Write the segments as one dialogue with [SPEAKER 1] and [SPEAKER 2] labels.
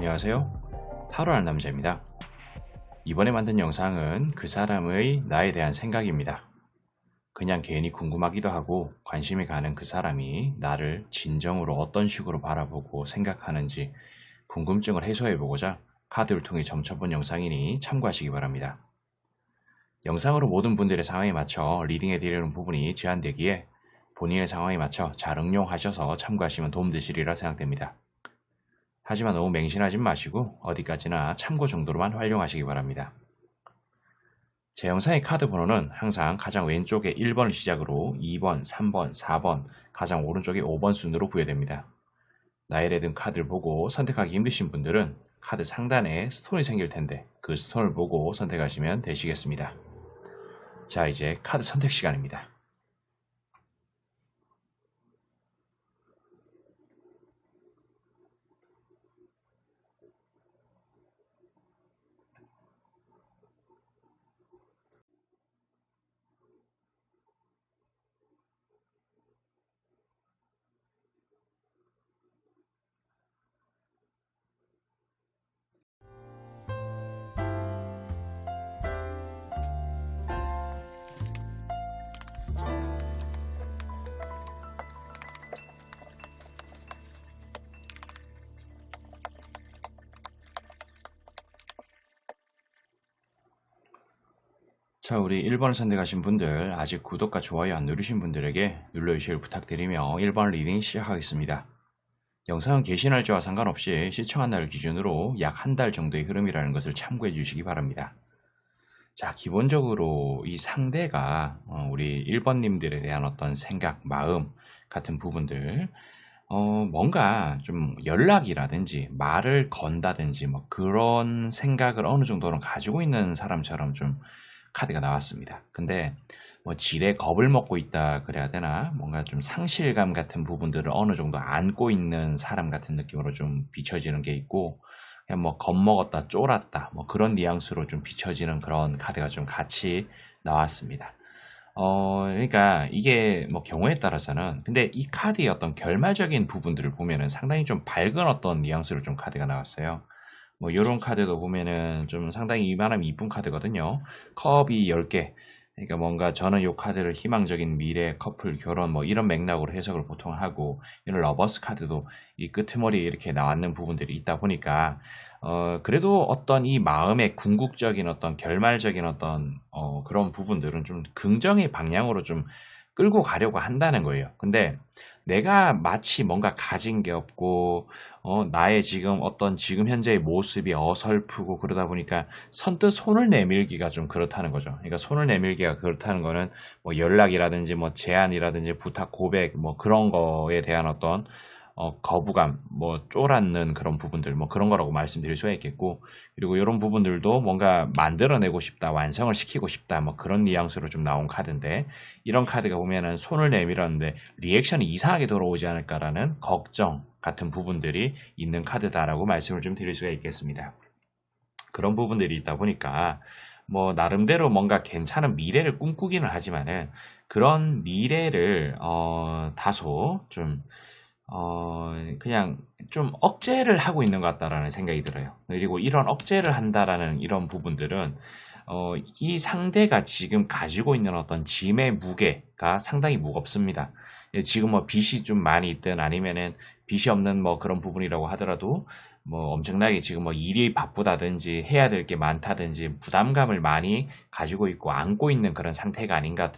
[SPEAKER 1] 안녕하세요. 타로하는 남자입니다. 이번에 만든 영상은 그 사람의 나에 대한 생각입니다. 그냥 괜히 궁금하기도 하고 관심이 가는 그 사람이 나를 진정으로 어떤 식으로 바라보고 생각하는지 궁금증을 해소해보고자 카드를 통해 점쳐본 영상이니 참고하시기 바랍니다. 영상으로 모든 분들의 상황에 맞춰 리딩해드리는 부분이 제한되기에 본인의 상황에 맞춰 잘 응용하셔서 참고하시면 도움되시리라 생각됩니다. 하지만 너무 맹신하지 마시고 어디까지나 참고 정도로만 활용하시기 바랍니다. 제 영상의 카드 번호는 항상 가장 왼쪽에 1번을 시작으로 2번, 3번, 4번, 가장 오른쪽에 5번 순으로 부여됩니다. 나열에 든 카드를 보고 선택하기 힘드신 분들은 카드 상단에 스톤이 생길 텐데 그 스톤을 보고 선택하시면 되시겠습니다. 자, 이제 카드 선택 시간입니다. 자, 우리 1번을 선택하신 분들, 아직 구독과 좋아요 안 누르신 분들에게 눌러주시길 부탁드리며 1번 리딩 시작하겠습니다. 영상은 게시 날짜와 상관없이 시청한 날을 기준으로 약 한 달 정도의 흐름이라는 것을 참고해 주시기 바랍니다. 자, 기본적으로 이 상대가 우리 1번님들에 대한 어떤 생각, 마음 같은 부분들, 뭔가 좀 연락이라든지 말을 건다든지 뭐 그런 생각을 어느 정도는 가지고 있는 사람처럼 좀 카드가 나왔습니다. 근데 뭐 지레 겁을 먹고 있다 그래야 되나? 뭔가 좀 상실감 같은 부분들을 어느 정도 안고 있는 사람 같은 느낌으로 좀 비춰지는 게 있고, 그냥 뭐 겁먹었다, 쫄았다, 뭐 그런 뉘앙스로 좀 비춰지는 그런 카드가 좀 같이 나왔습니다. 그러니까 이게 뭐 경우에 따라서는, 근데 이 카드의 어떤 결말적인 부분들을 보면은 상당히 좀 밝은 어떤 뉘앙스로 좀 카드가 나왔어요. 뭐 요런 카드도 보면은 좀 상당히 이만하면 이쁜 카드거든요. 컵이 10개. 그러니까 뭔가 저는 요 카드를 희망적인 미래, 커플, 결혼 뭐 이런 맥락으로 해석을 보통 하고, 이런 러버스 카드도 이 끄트머리에 이렇게 나왔는 부분들이 있다 보니까 그래도 어떤 이 마음의 궁극적인 어떤 결말적인 어떤 그런 부분들은 좀 긍정의 방향으로 좀 끌고 가려고 한다는 거예요. 근데 내가 마치 뭔가 가진 게 없고 나의 지금 어떤 지금 현재의 모습이 어설프고 그러다 보니까 선뜻 손을 내밀기가 좀 그렇다는 거죠. 그러니까 손을 내밀기가 그렇다는 거는 뭐 연락이라든지 뭐 제안이라든지 부탁, 고백 뭐 그런 거에 대한 어떤 거부감, 뭐 쫄았는 그런 부분들, 뭐 그런 거라고 말씀드릴 수가 있겠고, 그리고 이런 부분들도 뭔가 만들어내고 싶다, 완성을 시키고 싶다, 뭐 그런 뉘앙스로 좀 나온 카드인데, 이런 카드가 보면은 손을 내밀었는데 리액션이 이상하게 돌아오지 않을까라는 걱정 같은 부분들이 있는 카드다라고 말씀을 좀 드릴 수가 있겠습니다. 그런 부분들이 있다 보니까 뭐 나름대로 뭔가 괜찮은 미래를 꿈꾸기는 하지만은 그런 미래를 다소 좀 그냥 좀 억제를 하고 있는 것 같다라는 생각이 들어요. 그리고 이런 억제를 한다라는 이런 부분들은 이 상대가 지금 가지고 있는 어떤 짐의 무게가 상당히 무겁습니다. 지금 뭐 빚이 좀 많이 있든 아니면은 빚이 없는 뭐 그런 부분이라고 하더라도 뭐 엄청나게 지금 뭐 일이 바쁘다든지 해야 될 게 많다든지 부담감을 많이 가지고 있고 안고 있는 그런 상태가 아닌가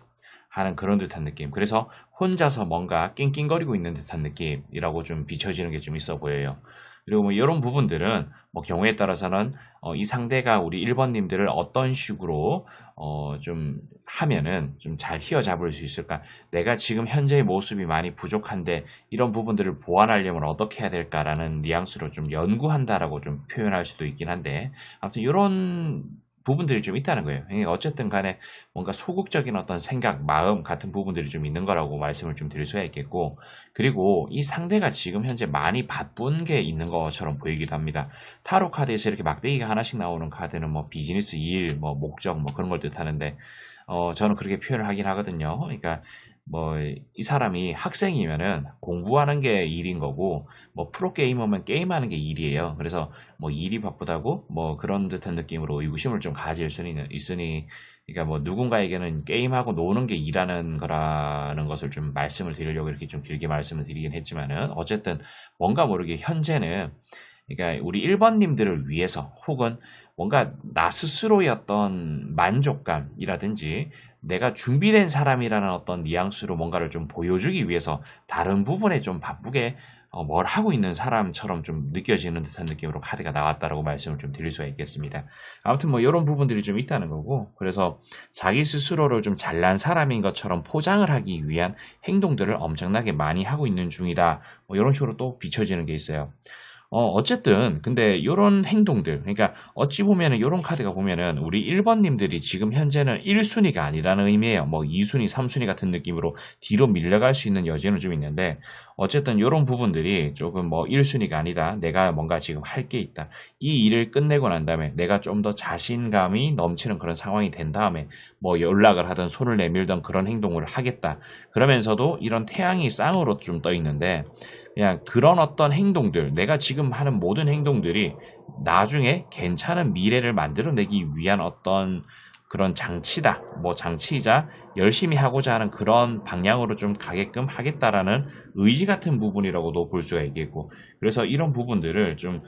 [SPEAKER 1] 하는 그런 듯한 느낌. 그래서 혼자서 뭔가 낑낑거리고 있는 듯한 느낌이라고 좀 비춰지는 게 좀 있어 보여요. 그리고 뭐 이런 부분들은 뭐 경우에 따라서는 이 상대가 우리 1번님들을 어떤 식으로 좀 하면은 좀 잘 휘어잡을 수 있을까? 내가 지금 현재의 모습이 많이 부족한데 이런 부분들을 보완하려면 어떻게 해야 될까라는 뉘앙스로 좀 연구한다라고 좀 표현할 수도 있긴 한데, 아무튼 이런 부분들이 좀 있다는 거예요. 그러니까 어쨌든 간에 뭔가 소극적인 어떤 생각, 마음 같은 부분들이 좀 있는 거라고 말씀을 좀 드릴 수가 있겠고, 그리고 이 상대가 지금 현재 많이 바쁜 게 있는 것처럼 보이기도 합니다. 타로 카드에서 이렇게 막대기가 하나씩 나오는 카드는 뭐 비즈니스, 일, 뭐 목적, 뭐 그런 걸 뜻하는데, 저는 그렇게 표현을 하긴 하거든요. 그러니까 뭐 이 사람이 학생이면은 공부하는 게 일인 거고 뭐 프로게이머면 게임하는 게 일이에요. 그래서 뭐 일이 바쁘다고 뭐 그런 듯한 느낌으로 의구심을 좀 가질 수는 있으니 그러니까 뭐 누군가에게는 게임하고 노는 게 일하는 거라는 것을 좀 말씀을 드리려고 이렇게 좀 길게 말씀을 드리긴 했지만은 어쨌든 뭔가 모르게 현재는 그러니까 우리 1번님들을 위해서 혹은 뭔가 나 스스로의 어떤 만족감이라든지 내가 준비된 사람이라는 어떤 뉘앙스로 뭔가를 좀 보여주기 위해서 다른 부분에 좀 바쁘게 뭘 하고 있는 사람처럼 좀 느껴지는 듯한 느낌으로 카드가 나왔다라고 말씀을 좀 드릴 수가 있겠습니다. 아무튼 뭐 이런 부분들이 좀 있다는 거고 그래서 자기 스스로를 좀 잘난 사람인 것처럼 포장을 하기 위한 행동들을 엄청나게 많이 하고 있는 중이다. 뭐 이런 식으로 또 비춰지는 게 있어요. 어쨌든 근데 요런 행동들 그러니까 어찌 보면은 요런 카드가 보면은 우리 1번 님들이 지금 현재는 1 순위가 아니라는 의미예요. 뭐 2 순위, 3 순위 같은 느낌으로 뒤로 밀려갈 수 있는 여지는 좀 있는데 어쨌든 요런 부분들이 조금 뭐 1 순위가 아니다. 내가 뭔가 지금 할 게 있다. 이 일을 끝내고 난 다음에 내가 좀 더 자신감이 넘치는 그런 상황이 된 다음에 뭐 연락을 하든 손을 내밀든 그런 행동을 하겠다. 그러면서도 이런 태양이 쌍으로 좀 떠 있는데 그냥 그런 어떤 행동들, 내가 지금 하는 모든 행동들이 나중에 괜찮은 미래를 만들어내기 위한 어떤 그런 장치다. 뭐 장치이자 열심히 하고자 하는 그런 방향으로 좀 가게끔 하겠다라는 의지 같은 부분이라고도 볼 수가 있겠고. 그래서 이런 부분들을 좀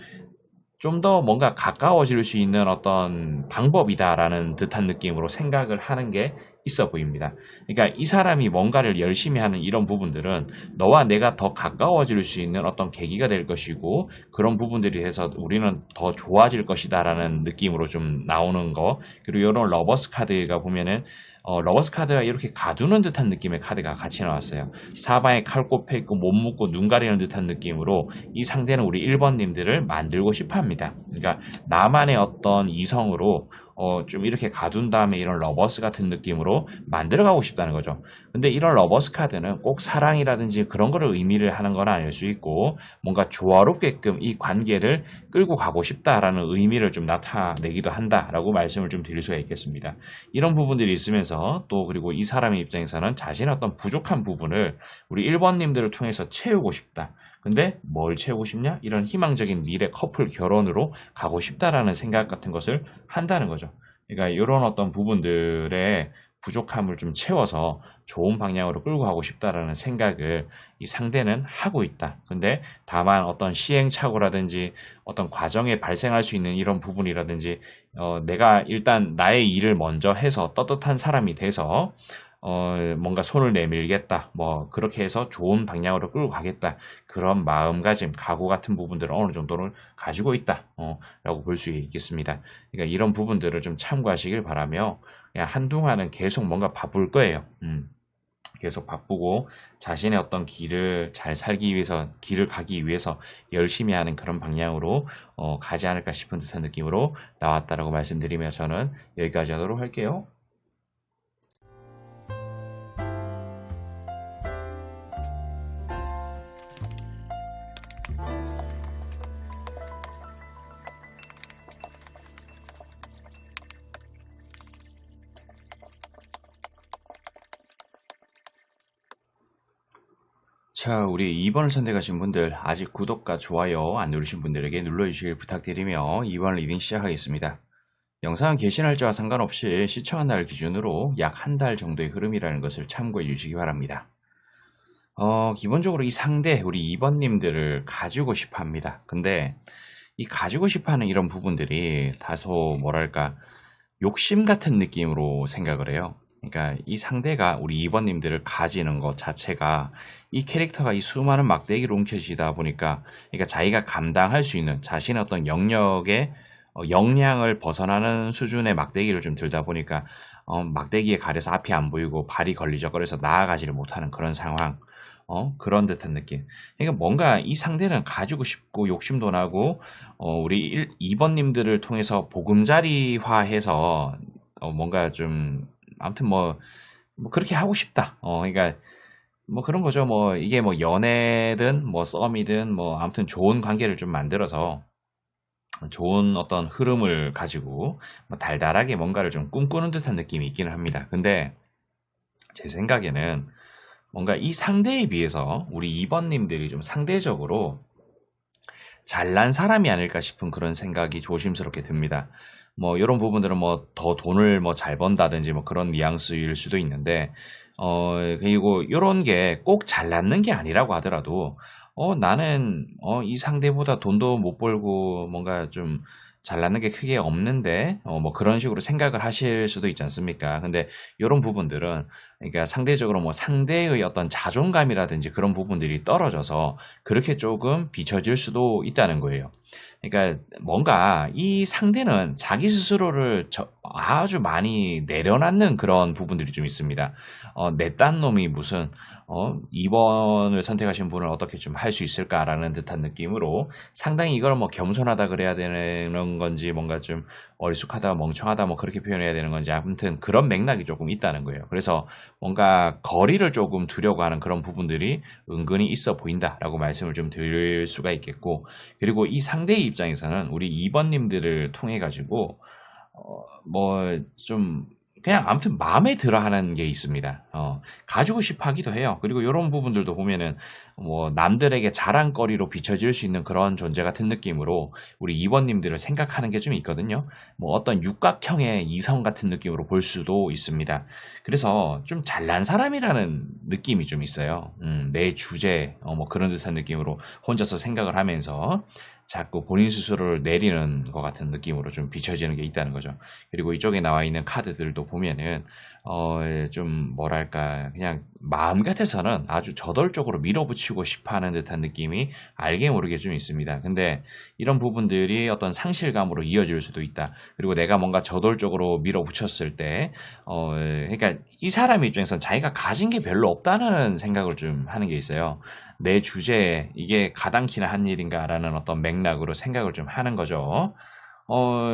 [SPEAKER 1] 더 뭔가 가까워질 수 있는 어떤 방법이다라는 듯한 느낌으로 생각을 하는 게 있어 보입니다. 그러니까 이 사람이 뭔가를 열심히 하는 이런 부분들은 너와 내가 더 가까워질 수 있는 어떤 계기가 될 것이고 그런 부분들이 해서 우리는 더 좋아질 것이다라는 느낌으로 좀 나오는 거. 그리고 이런 러버스 카드가 보면은 러버스 카드가 이렇게 가두는 듯한 느낌의 카드가 같이 나왔어요. 사방에 칼 꼽혀 있고 못 묶고 눈 가리는 듯한 느낌으로 이 상대는 우리 1번님들을 만들고 싶어 합니다. 그러니까 나만의 어떤 이성으로 좀 이렇게 가둔 다음에 이런 러버스 같은 느낌으로 만들어가고 싶다는 거죠. 근데 이런 러버스 카드는 꼭 사랑이라든지 그런 거를 의미를 하는 건 아닐 수 있고 뭔가 조화롭게끔 이 관계를 끌고 가고 싶다라는 의미를 좀 나타내기도 한다라고 말씀을 좀 드릴 수가 있겠습니다. 이런 부분들이 있으면서 또 그리고 이 사람의 입장에서는 자신의 어떤 부족한 부분을 우리 1번님들을 통해서 채우고 싶다. 근데 뭘 채우고 싶냐? 이런 희망적인 미래 커플 결혼으로 가고 싶다라는 생각 같은 것을 한다는 거죠. 그러니까 이런 어떤 부분들의 부족함을 좀 채워서 좋은 방향으로 끌고 가고 싶다라는 생각을 이 상대는 하고 있다. 근데 다만 어떤 시행착오라든지 어떤 과정에 발생할 수 있는 이런 부분이라든지 내가 일단 나의 일을 먼저 해서 떳떳한 사람이 돼서 뭔가 손을 내밀겠다. 뭐 그렇게 해서 좋은 방향으로 끌고 가겠다. 그런 마음가짐, 각오 같은 부분들을 어느 정도는 가지고 있다. 라고 볼 수 있겠습니다. 그러니까 이런 부분들을 좀 참고하시길 바라며 그냥 한동안은 계속 뭔가 바쁠 거예요. 계속 바쁘고 자신의 어떤 길을 잘 살기 위해서 길을 가기 위해서 열심히 하는 그런 방향으로 가지 않을까 싶은 듯한 느낌으로 나왔다라고 말씀드리며 저는 여기까지 하도록 할게요. 자, 우리 2번을 선택하신 분들 아직 구독과 좋아요 안 누르신 분들에게 눌러주시길 부탁드리며 2번 리딩 시작하겠습니다. 영상은 게시 날짜와 상관없이 시청한 날 기준으로 약 한 달 정도의 흐름이라는 것을 참고해 주시기 바랍니다. 기본적으로 이 상대 우리 2번님들을 가지고 싶어 합니다. 근데 이 가지고 싶어 하는 이런 부분들이 다소 뭐랄까 욕심 같은 느낌으로 생각을 해요. 그러니까 이 상대가 우리 2번님들을 가지는 것 자체가 이 캐릭터가 이 수많은 막대기로 움켜쥐다 보니까 그러니까 자기가 감당할 수 있는 자신의 어떤 영역의 역량을 벗어나는 수준의 막대기를 좀 들다 보니까 막대기에 가려서 앞이 안 보이고 발이 걸리적거려서 나아가지를 못하는 그런 상황. 그런 듯한 느낌. 그러니까 뭔가 이 상대는 가지고 싶고 욕심도 나고 우리 2번님들을 통해서 보금자리화해서 뭔가 좀 아무튼 뭐 그렇게 하고 싶다. 그러니까 뭐 그런 거죠. 뭐 이게 뭐 연애든 뭐 썸이든 뭐 아무튼 좋은 관계를 좀 만들어서 좋은 어떤 흐름을 가지고 뭐 달달하게 뭔가를 좀 꿈꾸는 듯한 느낌이 있기는 합니다. 근데 제 생각에는 뭔가 이 상대에 비해서 우리 2번님들이 좀 상대적으로 잘난 사람이 아닐까 싶은 그런 생각이 조심스럽게 듭니다. 뭐 요런 부분들은 뭐 더 돈을 뭐 잘 번다든지 뭐 그런 뉘앙스일 수도 있는데 그리고 요런 게 꼭 잘났는 게 아니라고 하더라도 나는 이 상대보다 돈도 못 벌고 뭔가 좀 잘났는 게 크게 없는데 뭐 그런 식으로 생각을 하실 수도 있지 않습니까? 근데 요런 부분들은 그러니까 상대적으로 뭐 상대의 어떤 자존감이라든지 그런 부분들이 떨어져서 그렇게 조금 비춰질 수도 있다는 거예요. 그러니까 뭔가 이 상대는 자기 스스로를 아주 많이 내려놨는 그런 부분들이 좀 있습니다. 내 딴 놈이 무슨 2번을 선택하신 분은 어떻게 좀 할 수 있을까라는 듯한 느낌으로 상당히 이걸 뭐 겸손하다 그래야 되는 건지 뭔가 좀 어리숙하다 멍청하다 뭐 그렇게 표현해야 되는 건지 아무튼 그런 맥락이 조금 있다는 거예요. 그래서 뭔가 거리를 조금 두려고 하는 그런 부분들이 은근히 있어 보인다라고 말씀을 좀 드릴 수가 있겠고, 그리고 이 상대의 입장에서는 우리 2번님들을 통해 가지고 뭐 좀 그냥 아무튼 마음에 들어 하는 게 있습니다. 가지고 싶어 하기도 해요. 그리고 요런 부분들도 보면은 뭐 남들에게 자랑거리로 비춰질 수 있는 그런 존재 같은 느낌으로 우리 2번님들을 생각하는 게 좀 있거든요. 뭐 어떤 육각형의 이성 같은 느낌으로 볼 수도 있습니다. 그래서 좀 잘난 사람이라는 느낌이 좀 있어요. 내 주제 뭐 그런 듯한 느낌으로 혼자서 생각을 하면서 자꾸 본인 스스로를 내리는 것 같은 느낌으로 좀 비춰지는 게 있다는 거죠. 그리고 이쪽에 나와 있는 카드들도 보면은 좀 뭐랄까 그냥 마음 같아서는 아주 저돌적으로 밀어붙이고 싶어하는 듯한 느낌이 알게 모르게 좀 있습니다. 근데 이런 부분들이 어떤 상실감으로 이어질 수도 있다. 그리고 내가 뭔가 저돌적으로 밀어붙였을 때 그러니까 이 사람 입장에서는 자기가 가진 게 별로 없다는 생각을 좀 하는 게 있어요. 내 주제에 이게 가당키나 한 일인가라는 어떤 맥락으로 생각을 좀 하는 거죠.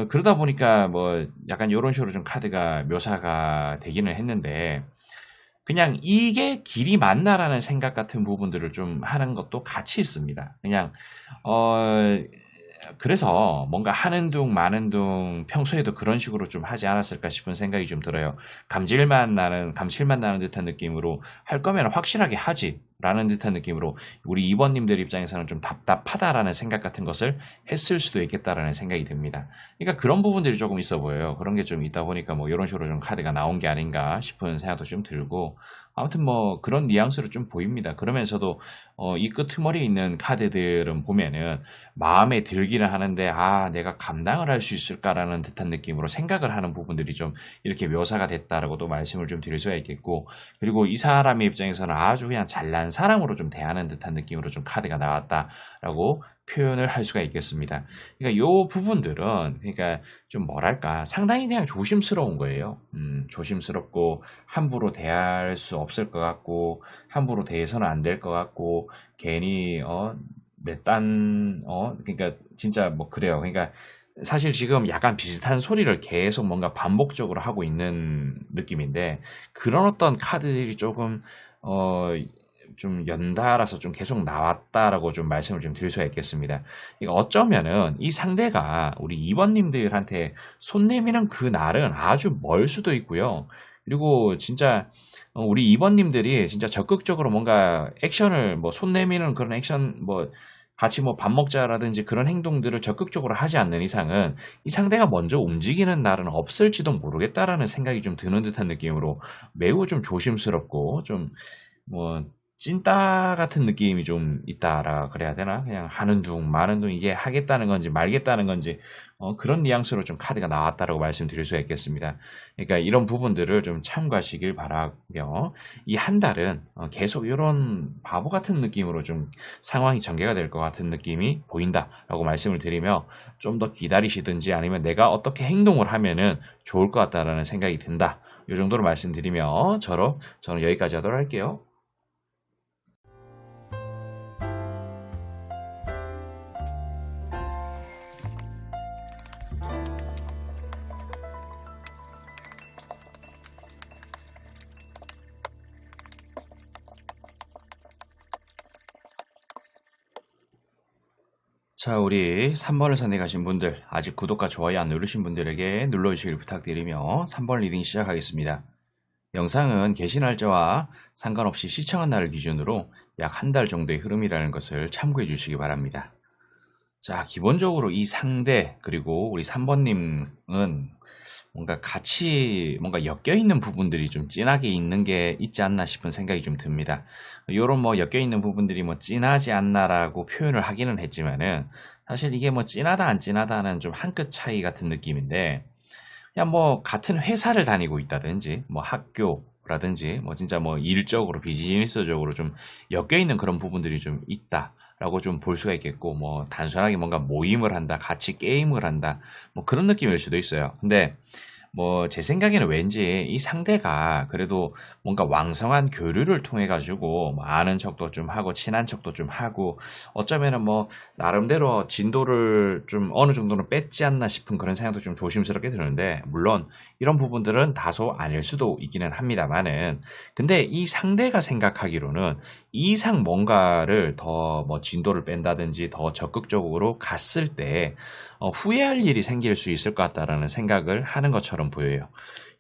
[SPEAKER 1] 그러다 보니까 뭐 약간 요런 식으로 좀 카드가 묘사가 되기는 했는데, 그냥 '이게 길이 맞나.'라는 생각 같은 부분들을 좀 하는 것도 같이 있습니다. 그냥 어 그래서 뭔가 하는 둥 마는 둥 평소에도 그런 식으로 좀 하지 않았을까 싶은 생각이 좀 들어요. 감칠맛 나는 듯한 느낌으로 '할 거면 확실하게 하지.'라는 듯한 느낌으로 우리 2 번님들 입장에서는 좀 '답답하다.'라는 생각 같은 것을 했을 수도 있겠다라는 생각이 듭니다. 그러니까 그런 부분들이 조금 있어 보여요. 그런 게 좀 있다 보니까 뭐 요런 식으로 좀 카드가 나온 게 아닌가 싶은 생각도 좀 들고, 아무튼 뭐 그런 뉘앙스로 좀 보입니다. 그러면서도 이 끄트머리에 있는 카드들은 보면은 마음에 들기는 하는데 '아 내가 감당을 할 수 있을까.'라는 듯한 느낌으로 생각을 하는 부분들이 좀 이렇게 묘사가 됐다라고도 말씀을 좀 드릴 수가 있겠고, 그리고 이 사람의 입장에서는 아주 그냥 잘난 사람으로 좀 대하는 듯한 느낌으로 좀 카드가 나왔다라고 표현을 할 수가 있겠습니다. 그러니까 요 부분들은 그러니까 좀 뭐랄까 상당히 그냥 조심스러운 거예요. 조심스럽고 함부로 대할 수 없을 것 같고 함부로 대해서는 안 될 것 같고 괜히 내 딴 그러니까 진짜 뭐 그래요. 그러니까 사실 지금 약간 비슷한 소리를 계속 뭔가 반복적으로 하고 있는 느낌인데, 그런 어떤 카드들이 조금 어 좀 연달아서 좀 계속 나왔다라고 좀 말씀을 좀 드릴 수가 있겠습니다. 이거 어쩌면은 이 상대가 우리 2 번님들한테 손 내미는 그날은 아주 멀 수도 있고요. 그리고 진짜 우리 2 번님들이 진짜 적극적으로 뭔가 액션을 뭐 손 내미는 그런 액션 뭐 같이 뭐 밥 먹자라든지 그런 행동들을 적극적으로 하지 않는 이상은 이 상대가 먼저 움직이는 날은 없을지도 모르겠다라는 생각이 좀 드는 듯한 느낌으로 매우 좀 조심스럽고 좀 뭐 찐따 같은 느낌이 좀 있다라 그래야 되나? 그냥 하는 둥 마는 둥 이게 하겠다는 건지 말겠다는 건지 그런 뉘앙스로 좀 카드가 나왔다라고 말씀드릴 수가 있겠습니다. 그러니까 이런 부분들을 좀 참고하시길 바라며, 이 한 달은 계속 요런 바보 같은 느낌으로 좀 상황이 전개가 될 것 같은 느낌이 보인다라고 말씀을 드리며, 좀 더 기다리시든지 아니면 내가 어떻게 행동을 하면은 좋을 것 같다라는 생각이 든다. 요 정도로 말씀드리며 저는 여기까지 하도록 할게요. 자, 우리 3번을 선택하신 분들, 아직 구독과 좋아요 안 누르신 분들에게 눌러주시길 부탁드리며 3번 리딩 시작하겠습니다. 영상은 게시 날짜와 상관없이 시청한 날을 기준으로 약 한 달 정도의 흐름이라는 것을 참고해 주시기 바랍니다. 자, 기본적으로 이 상대 그리고 우리 3번님은 뭔가 같이 뭔가 엮여 있는 부분들이 좀 진하게 있는 게 있지 않나 싶은 생각이 좀 듭니다. 요런 뭐 엮여 있는 부분들이 뭐 진하지 않나라고 표현을 하기는 했지만은 사실 이게 뭐 진하다 안 진하다는 좀 한 끗 차이 같은 느낌인데, 그냥 뭐 같은 회사를 다니고 있다든지 뭐 학교라든지 뭐 진짜 뭐 일적으로 비즈니스적으로 좀 엮여 있는 그런 부분들이 좀 있다라고 좀 볼 수가 있겠고, 뭐 단순하게 뭔가 모임을 한다, 같이 게임을 한다, 뭐 그런 느낌일 수도 있어요. 근데 뭐 제 생각에는 왠지 이 상대가 그래도 뭔가 왕성한 교류를 통해 가지고 뭐 아는 척도 좀 하고 친한 척도 좀 하고, 어쩌면은 뭐 나름대로 진도를 좀 어느 정도는 뺐지 않나 싶은 그런 생각도 좀 조심스럽게 드는데, 물론 이런 부분들은 다소 아닐 수도 있기는 합니다만은, 근데 이 상대가 생각하기로는 이 이상 뭔가를 더 뭐 진도를 뺀다든지 더 적극적으로 갔을 때 후회할 일이 생길 수 있을 것 같다라는 생각을 하는 것처럼 보여요.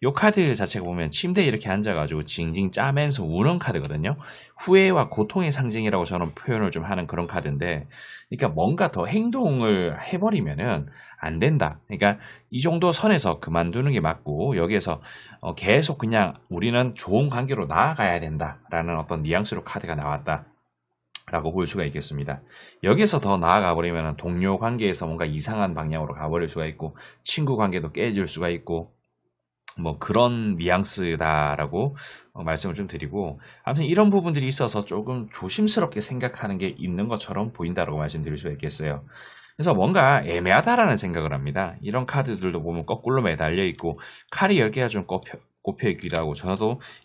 [SPEAKER 1] 요 카드 자체가 보면 침대에 이렇게 앉아가지고 징징 짜면서 우는 카드거든요. 후회와 고통의 상징이라고 저는 표현을 좀 하는 그런 카드인데, 그러니까 뭔가 더 행동을 해버리면은 안 된다. 그러니까 이 정도 선에서 그만두는 게 맞고, 여기에서 계속 그냥 우리는 좋은 관계로 나아가야 된다라는 어떤 뉘앙스로 카드가 나왔다 라고 볼 수가 있겠습니다. 여기서 더 나아가 버리면 동료 관계에서 뭔가 이상한 방향으로 가버릴 수가 있고, 친구 관계도 깨질 수가 있고, 뭐 그런 뉘앙스다라고 말씀을 좀 드리고, 아무튼 이런 부분들이 있어서 조금 조심스럽게 생각하는 게 있는 것처럼 보인다라고 말씀드릴 수가 있겠어요. 그래서 뭔가 애매하다라는 생각을 합니다. 이런 카드들도 보면 거꾸로 매달려 있고 칼이 10개가 좀 꼽혀 있기도 하고,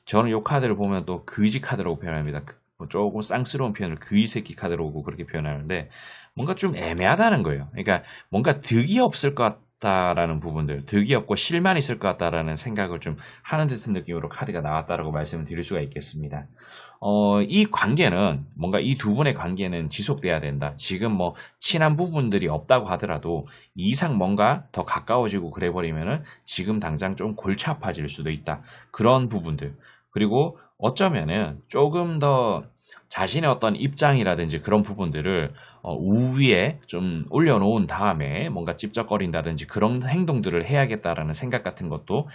[SPEAKER 1] 저는 이 카드를 보면 또 거지 카드라고 표현합니다. 뭐 조금 쌍스러운 표현을 거지 새끼 카드라고 그렇게 표현하는데, 뭔가 좀 애매하다는 거예요. 그러니까 뭔가 득이 없을 것 같다라는 부분들, 득이 없고 실만 있을 것 같다라는 생각을 좀 하는 듯한 느낌으로 카드가 나왔다라고 말씀을 드릴 수가 있겠습니다. 이 관계는 뭔가 이 두 분의 관계는 지속돼야 된다. 지금 뭐 친한 부분들이 없다고 하더라도 이 이상 뭔가 더 가까워지고 그래 버리면은 지금 당장 좀 골치 아파질 수도 있다. 그런 부분들. 그리고 어쩌면은 조금 더 자신의 어떤 입장이라든지 그런 부분들을 우위에 좀 올려놓은 다음에 뭔가 찝쩍거린다든지 그런 행동들을 해야겠다라는 생각 같은 것도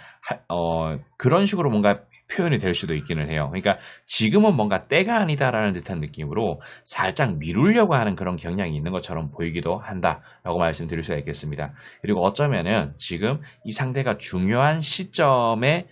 [SPEAKER 1] 그런 식으로 뭔가 표현이 될 수도 있기는 해요. 그러니까 지금은 뭔가 때가 아니다라는 듯한 느낌으로 살짝 미루려고 하는 그런 경향이 있는 것처럼 보이기도 한다라고 말씀드릴 수가 있겠습니다. 그리고 어쩌면은 지금 이 상대가 중요한 시점에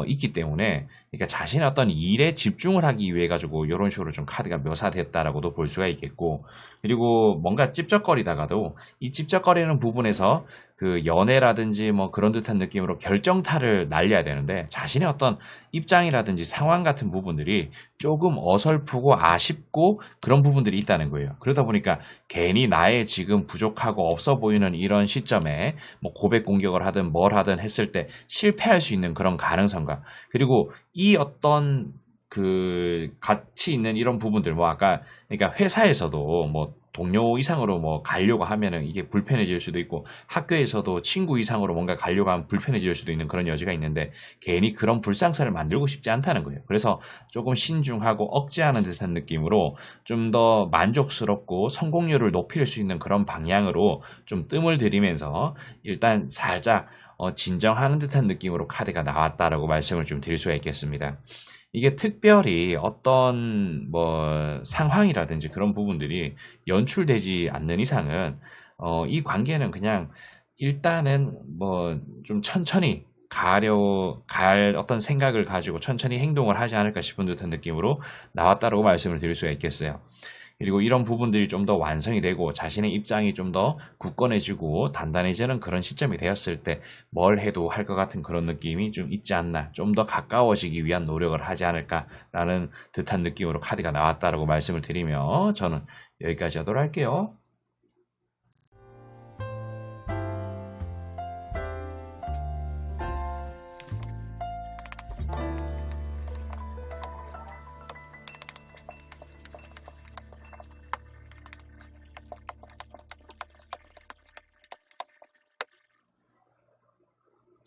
[SPEAKER 1] 있기 때문에, 그러니까 자신의 어떤 일에 집중을 하기 위해 가지고 이런 식으로 좀 카드가 묘사됐다라고도 볼 수가 있겠고, 그리고 뭔가 찝쩍거리다가도 이 찝쩍거리는 부분에서 그 연애라든지 뭐 그런 듯한 느낌으로 결정타를 날려야 되는데, 자신의 어떤 입장이라든지 상황 같은 부분들이 조금 어설프고 아쉽고 그런 부분들이 있다는 거예요. 그러다 보니까 괜히 나의 지금 부족하고 없어 보이는 이런 시점에 뭐 고백 공격을 하든 뭘 하든 했을 때 실패할 수 있는 그런 가능성과, 그리고 이 어떤 그 가치 있는 이런 부분들, 뭐 아까 그러니까 회사에서도 뭐 동료 이상으로 뭐 가려고 하면은 이게 불편해질 수도 있고, 학교에서도 친구 이상으로 뭔가 가려고 하면 불편해질 수도 있는 그런 여지가 있는데, 괜히 그런 불상사를 만들고 싶지 않다는 거예요. 그래서 조금 신중하고 억제하는 듯한 느낌으로 좀 더 만족스럽고 성공률을 높일 수 있는 그런 방향으로 좀 뜸을 들이면서 일단 살짝 진정하는 듯한 느낌으로 카드가 나왔다라고 말씀을 좀 드릴 수가 있겠습니다. 이게 특별히 어떤 뭐 상황이라든지 그런 부분들이 연출되지 않는 이상은 이 관계는 그냥 일단은 뭐 좀 천천히 갈 어떤 생각을 가지고 천천히 행동을 하지 않을까 싶은 듯한 느낌으로 나왔다라고 말씀을 드릴 수가 있겠어요. 그리고 이런 부분들이 좀 더 완성이 되고 자신의 입장이 좀 더 굳건해지고 단단해지는 그런 시점이 되었을 때 뭘 해도 할 것 같은 그런 느낌이 좀 있지 않나, 좀 더 가까워지기 위한 노력을 하지 않을까라는 듯한 느낌으로 카드가 나왔다라고 말씀을 드리며, 저는 여기까지 하도록 할게요.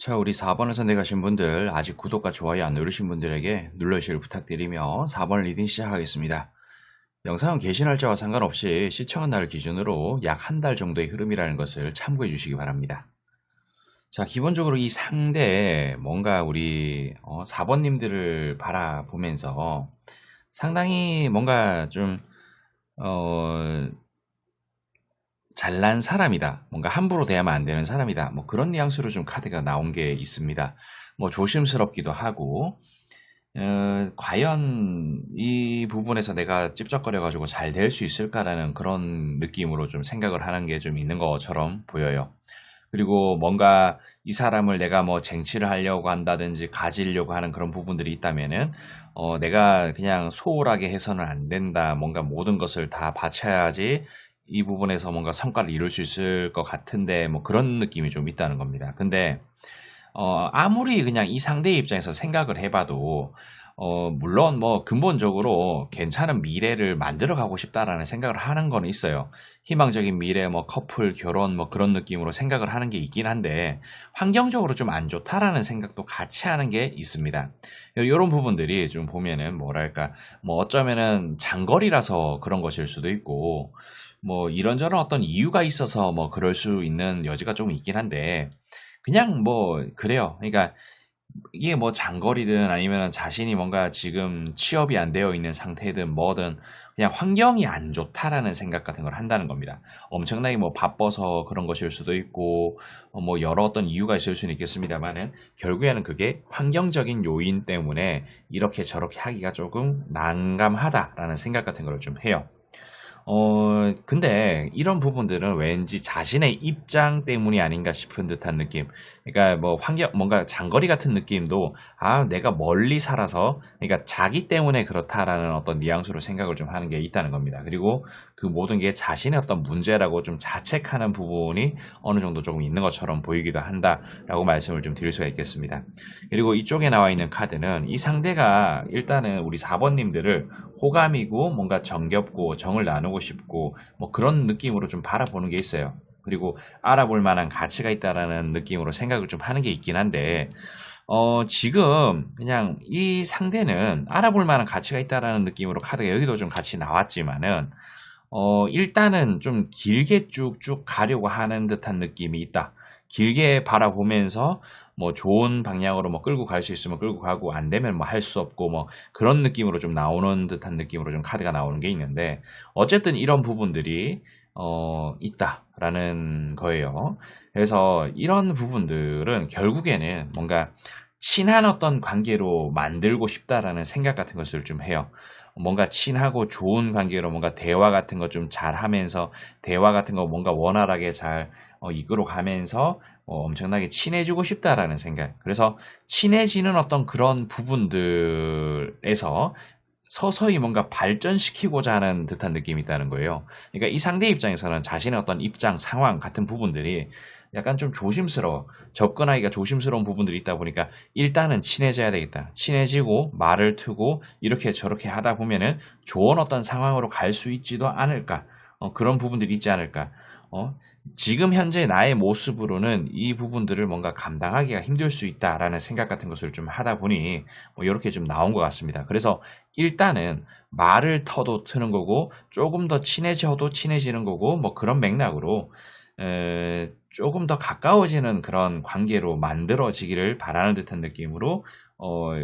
[SPEAKER 1] 자, 우리 4번을 선택하신 분들, 아직 구독과 좋아요 안 누르신 분들에게 눌러주시길 부탁드리며 4번 리딩 시작하겠습니다. 영상은 게시 날짜와 상관없이 시청한 날 기준으로 약 한 달 정도의 흐름이라는 것을 참고해 주시기 바랍니다. 자, 기본적으로 이 상대, 뭔가 우리 4번님들을 바라보면서 상당히 뭔가 좀 잘난 사람이다. 뭔가 함부로 대하면 안 되는 사람이다. 뭐 그런 뉘앙스로 좀 카드가 나온 게 있습니다. 뭐 조심스럽기도 하고, 과연 이 부분에서 내가 찝쩍거려가지고 잘 될 수 있을까라는 그런 느낌으로 좀 생각을 하는 게 좀 있는 것처럼 보여요. 그리고 뭔가 이 사람을 내가 뭐 쟁취를 하려고 한다든지 가지려고 하는 그런 부분들이 있다면은, 내가 그냥 소홀하게 해서는 안 된다. 뭔가 모든 것을 다 바쳐야지 이 부분에서 뭔가 성과를 이룰 수 있을 것 같은데, 뭐 그런 느낌이 좀 있다는 겁니다. 근데 아무리 그냥 이 상대의 입장에서 생각을 해봐도 물론 뭐 근본적으로 괜찮은 미래를 만들어 가고 싶다라는 생각을 하는 건 있어요. 희망적인 미래, 뭐 커플, 결혼, 뭐 그런 느낌으로 생각을 하는 게 있긴 한데, 환경적으로 좀 안 좋다라는 생각도 같이 하는 게 있습니다. 이런 부분들이 좀 보면은 뭐랄까, 뭐 어쩌면은 장거리라서 그런 것일 수도 있고, 뭐 이런저런 어떤 이유가 있어서 뭐 그럴 수 있는 여지가 좀 있긴 한데, 그냥 뭐 그래요. 그러니까 이게 뭐 장거리든 아니면 자신이 뭔가 지금 취업이 안 되어 있는 상태든 뭐든 그냥 환경이 안 좋다라는 생각 같은 걸 한다는 겁니다. 엄청나게 뭐 바빠서 그런 것일 수도 있고, 뭐 여러 어떤 이유가 있을 수는 있겠습니다만은, 결국에는 그게 환경적인 요인 때문에 이렇게 저렇게 하기가 조금 난감하다라는 생각 같은 걸 좀 해요. 근데 이런 부분들은 왠지 자신의 입장 때문이 아닌가 싶은 듯한 느낌. 그러니까 뭐 뭔가 장거리 같은 느낌도, 내가 멀리 살아서, 그러니까 자기 때문에 그렇다라는 어떤 뉘앙스로 생각을 좀 하는 게 있다는 겁니다. 그리고 그 모든 게 자신의 어떤 문제라고 좀 자책하는 부분이 어느 정도 조금 있는 것처럼 보이기도 한다라고 말씀을 좀 드릴 수가 있겠습니다. 그리고 이쪽에 나와 있는 카드는 이 상대가 일단은 우리 4번님들을 호감이고 뭔가 정겹고 정을 나누고 싶고 뭐 그런 느낌으로 좀 바라보는 게 있어요. 그리고 알아볼 만한 가치가 있다라는 느낌으로 생각을 좀 하는 게 있긴 한데, 지금 그냥 이 상대는 알아볼 만한 가치가 있다라는 느낌으로 카드가 여기도 좀 같이 나왔지만은, 일단은 좀 길게 쭉쭉 가려고 하는 듯한 느낌이 있다. 길게 바라보면서 뭐 좋은 방향으로 뭐 끌고 갈 수 있으면 끌고 가고, 안 되면 뭐 할 수 없고, 뭐 그런 느낌으로 좀 나오는 듯한 느낌으로 좀 카드가 나오는 게 있는데, 어쨌든 이런 부분들이 있다라는 거예요. 그래서 이런 부분들은 결국에는 뭔가 친한 어떤 관계로 만들고 싶다라는 생각 같은 것을 좀 해요. 뭔가 친하고 좋은 관계로 뭔가 대화 같은 거 좀 잘하면서, 대화 같은 거 뭔가 원활하게 잘 이끌어 가면서 엄청나게 친해지고 싶다라는 생각. 그래서 친해지는 어떤 그런 부분들에서 서서히 뭔가 발전시키고자 하는 듯한 느낌이 있다는 거예요. 그러니까 이 상대 입장에서는 자신의 어떤 입장, 상황 같은 부분들이 약간 좀 조심스러워. 접근하기가 조심스러운 부분들이 있다 보니까 일단은 친해져야 되겠다. 친해지고 말을 트고 이렇게 저렇게 하다 보면은 좋은 어떤 상황으로 갈 수 있지도 않을까. 그런 부분들이 있지 않을까. 지금 현재 나의 모습으로는 이 부분들을 뭔가 감당하기가 힘들 수 있다라는 생각 같은 것을 좀 하다 보니 뭐 이렇게 좀 나온 것 같습니다. 그래서 일단은 말을 터도 트는 거고, 조금 더 친해져도 친해지는 거고, 뭐 그런 맥락으로 조금 더 가까워지는 그런 관계로 만들어지기를 바라는 듯한 느낌으로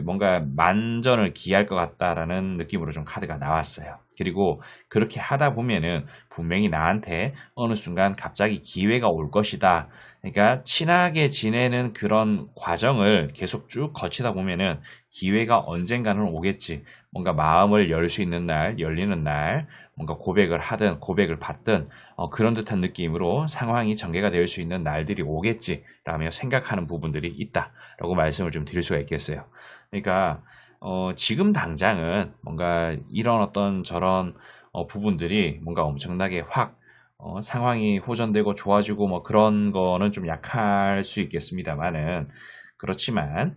[SPEAKER 1] 뭔가 만전을 기할 것 같다라는 느낌으로 좀 카드가 나왔어요. 그리고 그렇게 하다 보면은 분명히 나한테 어느 순간 갑자기 기회가 올 것이다. 그러니까 친하게 지내는 그런 과정을 계속 쭉 거치다 보면은 기회가 언젠가는 오겠지. 뭔가 마음을 열 수 있는 날, 열리는 날, 뭔가 고백을 하든 고백을 받든 그런 듯한 느낌으로 상황이 전개가 될 수 있는 날들이 오겠지라며 생각하는 부분들이 있다라고 말씀을 좀 드릴 수가 있겠어요. 그러니까 지금 당장은 뭔가 이런 어떤 저런 부분들이 뭔가 엄청나게 확 상황이 호전되고 좋아지고 뭐 그런 거는 좀 약할 수 있겠습니다만은, 그렇지만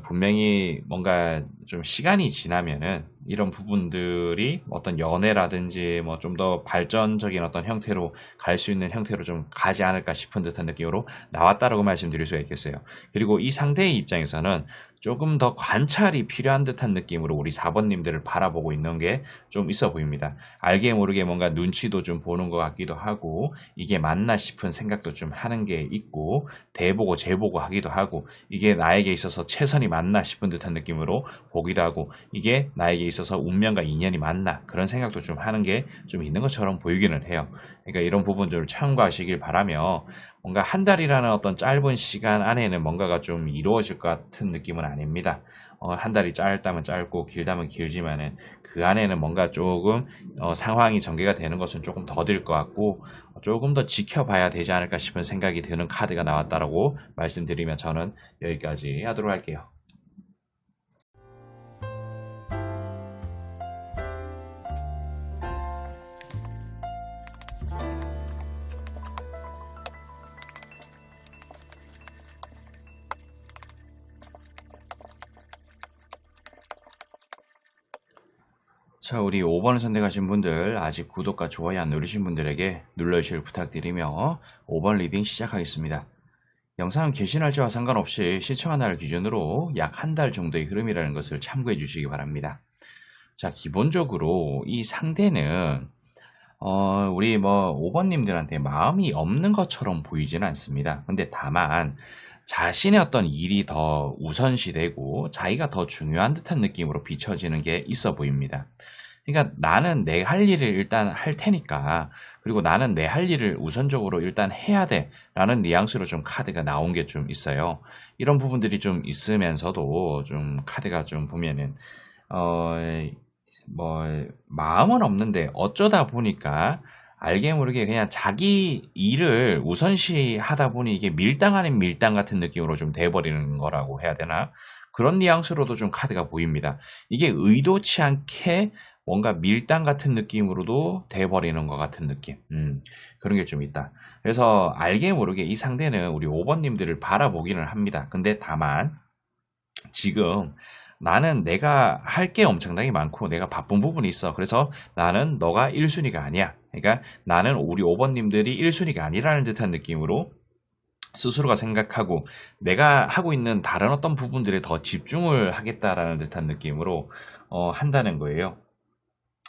[SPEAKER 1] 분명히 뭔가 좀 시간이 지나면은 이런 부분들이 어떤 연애라든지 뭐 좀 더 발전적인 어떤 형태로 갈 수 있는 형태로 좀 가지 않을까 싶은 듯한 느낌으로 나왔다라고 말씀드릴 수가 있겠어요. 그리고 이 상대의 입장에서는 조금 더 관찰이 필요한 듯한 느낌으로 우리 4번님들을 바라보고 있는 게 좀 있어 보입니다. 알게 모르게 뭔가 눈치도 좀 보는 것 같기도 하고 이게 맞나 싶은 생각도 좀 하는 게 있고 대보고 재보고 하기도 하고 이게 나에게 있어서 최선이 맞나 싶은 듯한 느낌으로 보기도 하고 이게 나에게 있어서 운명과 인연이 맞나 그런 생각도 좀 하는 게 좀 있는 것처럼 보이기는 해요. 그러니까 이런 부분들을 참고하시길 바라며 뭔가 한 달이라는 어떤 짧은 시간 안에는 뭔가가 좀 이루어질 것 같은 느낌은 아닙니다. 한 달이 짧다면 짧고 길다면 길지만은 그 안에는 뭔가 조금 상황이 전개가 되는 것은 조금 더딜 것 같고 조금 더 지켜봐야 되지 않을까 싶은 생각이 드는 카드가 나왔다라고 말씀드리면 저는 여기까지 하도록 할게요. 자, 우리 5번을 선택하신 분들, 아직 구독과 좋아요 안 누르신 분들에게 눌러주시길 부탁드리며 5번 리딩 시작하겠습니다. 영상은 개시 날짜와 상관없이 시청한 날 기준으로 약 한 달 정도의 흐름이라는 것을 참고해 주시기 바랍니다. 자, 기본적으로 이 상대는 우리 뭐 5번님들한테 마음이 없는 것처럼 보이지는 않습니다. 근데 다만 자신의 어떤 일이 더 우선시되고 자기가 더 중요한 듯한 느낌으로 비춰지는 게 있어 보입니다. 그러니까 나는 내 할 일을 일단 할 테니까 그리고 나는 내 할 일을 우선적으로 일단 해야 돼 라는 뉘앙스로 좀 카드가 나온 게 좀 있어요. 이런 부분들이 좀 있으면서도 좀 카드가 좀 보면은 어, 뭐 마음은 없는데 어쩌다 보니까 알게 모르게 그냥 자기 일을 우선시 하다 보니 이게 밀당 아닌 밀당 같은 느낌으로 좀 돼버리는 거라고 해야 되나? 그런 뉘앙스로도 좀 카드가 보입니다. 이게 의도치 않게 뭔가 밀당 같은 느낌으로도 돼버리는 것 같은 느낌. 그런 게 좀 있다. 그래서 알게 모르게 이 상대는 우리 5번님들을 바라보기는 합니다. 근데 다만 지금 나는 내가 할 게 엄청나게 많고 내가 바쁜 부분이 있어. 그래서 나는 너가 1순위가 아니야. 그러니까 나는 우리 5번님들이 1순위가 아니라는 듯한 느낌으로 스스로가 생각하고 내가 하고 있는 다른 어떤 부분들에 더 집중을 하겠다라는 듯한 느낌으로 한다는 거예요.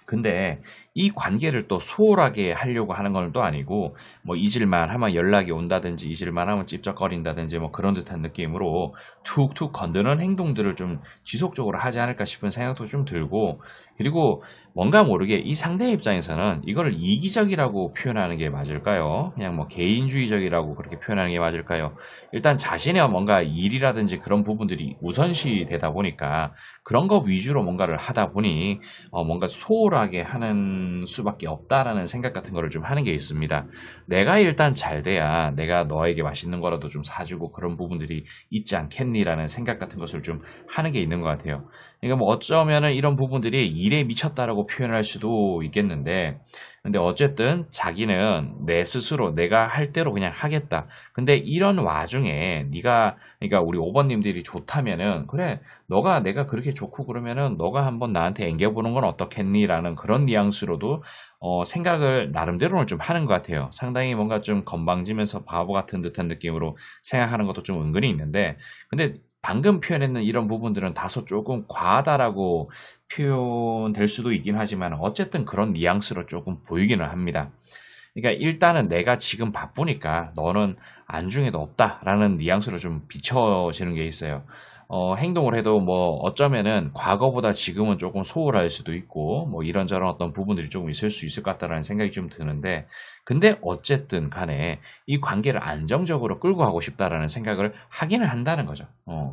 [SPEAKER 1] 근데 이 관계를 또 소홀하게 하려고 하는 건 또 아니고 뭐 잊을만 하면 연락이 온다든지 잊을만 하면 찝쩍거린다든지 뭐 그런 듯한 느낌으로 툭툭 건드는 행동들을 좀 지속적으로 하지 않을까 싶은 생각도 좀 들고 그리고 뭔가 모르게 이 상대 입장에서는 이거를 이기적이라고 표현하는 게 맞을까요? 그냥 뭐 개인주의적이라고 그렇게 표현하는 게 맞을까요? 일단 자신의 뭔가 일이라든지 그런 부분들이 우선시 되다 보니까 그런 거 위주로 뭔가를 하다 보니 뭔가 소홀하게 하는 수밖에 없다라는 생각 같은 거를 좀 하는 게 있습니다. 내가 일단 잘 돼야 내가 너에게 맛있는 거라도 좀 사주고 그런 부분들이 있지 않겠니라는 생각 같은 것을 좀 하는 게 있는 것 같아요. 그러니까 뭐 어쩌면은 이런 부분들이 일에 미쳤다라고 표현할 수도 있겠는데 근데 어쨌든 자기는 내 스스로 내가 할 대로 그냥 하겠다. 근데 이런 와중에 네가 그러니까 우리 5번님들이 좋다면은 그래 너가 내가 그렇게 좋고 그러면은 너가 한번 나한테 앵겨보는 건 어떻겠니라는 그런 뉘앙스로도 생각을 나름대로는 좀 하는 것 같아요. 상당히 뭔가 좀 건방지면서 바보 같은 듯한 느낌으로 생각하는 것도 좀 은근히 있는데 근데 방금 표현했는 이런 부분들은 다소 조금 과하다라고 표현될 수도 있긴 하지만 어쨌든 그런 뉘앙스로 조금 보이기는 합니다. 그러니까 일단은 내가 지금 바쁘니까 너는 안중에도 없다라는 뉘앙스로 좀 비춰지는 게 있어요. 행동을 해도 뭐 어쩌면은 과거보다 지금은 조금 소홀할 수도 있고 뭐 이런저런 어떤 부분들이 조금 있을 수 있을 것 같다라는 생각이 좀 드는데 근데 어쨌든 간에 이 관계를 안정적으로 끌고 가고 싶다라는 생각을 하기는 한다는 거죠.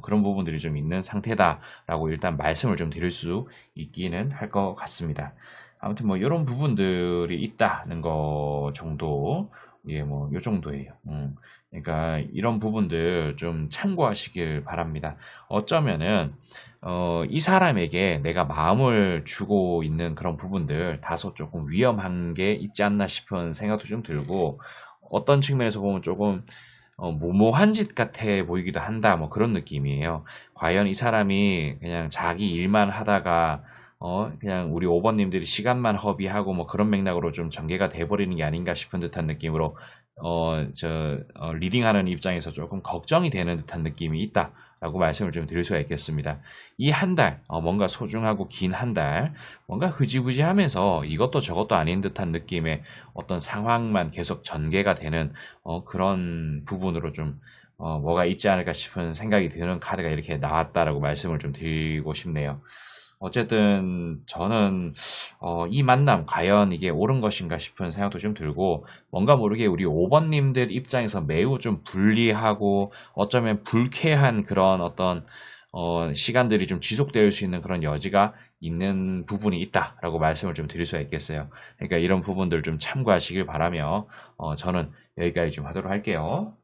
[SPEAKER 1] 그런 부분들이 좀 있는 상태다라고 일단 말씀을 좀 드릴 수 있기는 할 것 같습니다. 아무튼 뭐 이런 부분들이 있다는 거 정도 예, 뭐 요 정도예요. 그러니까 이런 부분들 좀 참고하시길 바랍니다. 어쩌면은 이 사람에게 내가 마음을 주고 있는 그런 부분들 다소 조금 위험한 게 있지 않나 싶은 생각도 좀 들고 어떤 측면에서 보면 조금 무모한 짓 같아 보이기도 한다 뭐 그런 느낌이에요. 과연 이 사람이 그냥 자기 일만 하다가 그냥 우리 5번님들이 시간만 허비하고 뭐 그런 맥락으로 좀 전개가 돼버리는 게 아닌가 싶은 듯한 느낌으로 리딩하는 입장에서 조금 걱정이 되는 듯한 느낌이 있다라고 말씀을 좀 드릴 수가 있겠습니다. 이 한 달, 뭔가 소중하고 긴 한 달, 뭔가 흐지부지하면서 이것도 저것도 아닌 듯한 느낌의 어떤 상황만 계속 전개가 되는 그런 부분으로 좀 뭐가 있지 않을까 싶은 생각이 드는 카드가 이렇게 나왔다라고 말씀을 좀 드리고 싶네요. 어쨌든 저는 이 만남 과연 이게 옳은 것인가 싶은 생각도 좀 들고, 뭔가 모르게 우리 5번님들 입장에서 매우 좀 불리하고 어쩌면 불쾌한 그런 어떤 시간들이 좀 지속될 수 있는 그런 여지가 있는 부분이 있다라고 말씀을 좀 드릴 수가 있겠어요. 그러니까 이런 부분들 좀 참고하시길 바라며 저는 여기까지 좀 하도록 할게요.